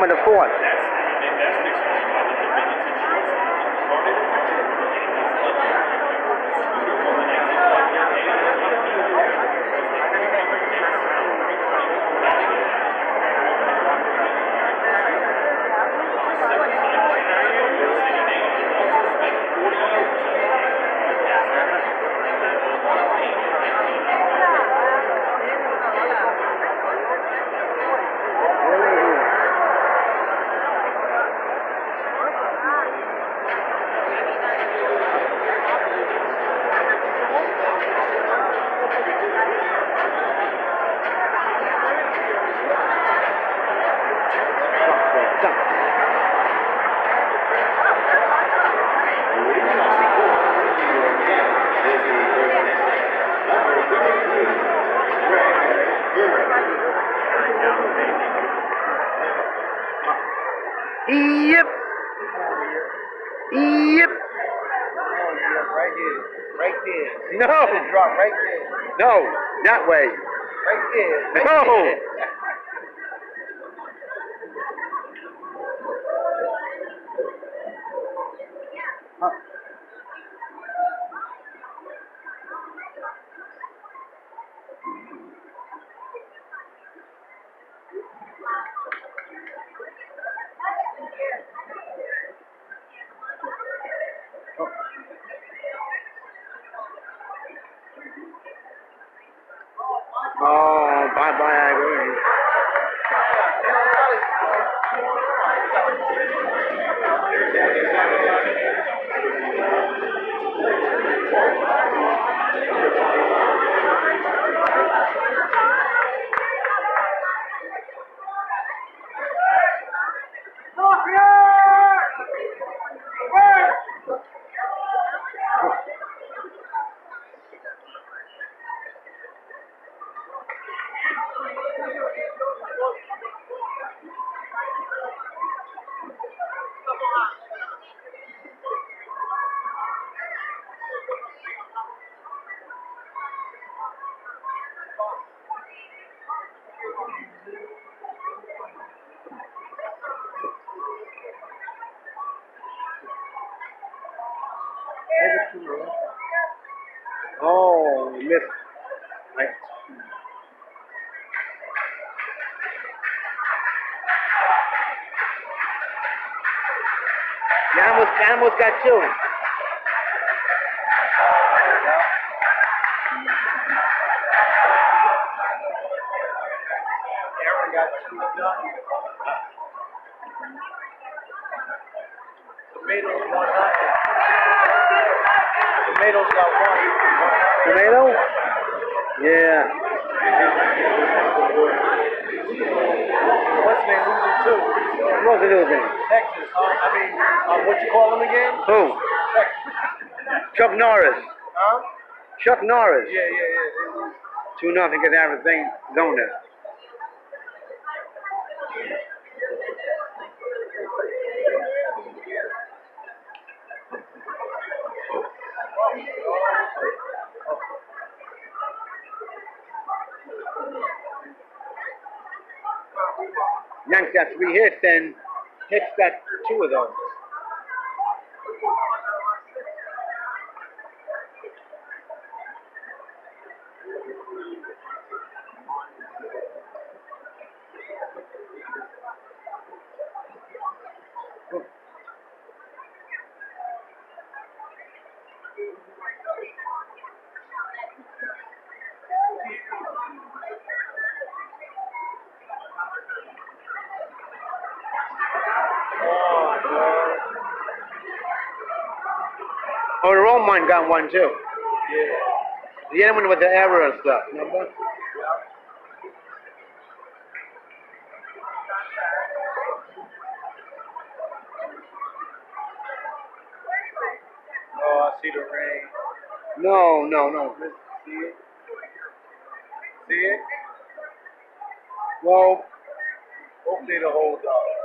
bottom of the fourth. Yep. Yep. Right here. Right there. No. Drop right there. No. That way. Right there. Right No. there. Oh, bye-bye, I agree. Oh, missed. Right. You almost got two. Aaron got two done. Tomatoes, one nothing. Tomatoes got one. Tomato? Yeah. What's name losing two? What's the losing? Texas. What you call them again? Who? Texas. Chuck Norris. Huh? Chuck Norris. Yeah. They lose. 2-0 because everything zone there. Yanks got 3 hits and Hicks got 2 of those. Oh, the Rome one got 1 too. Yeah. The other one with the error and stuff, remember? Oh, I see the rain. No. See it? See it? Well, Hopefully the whole dog.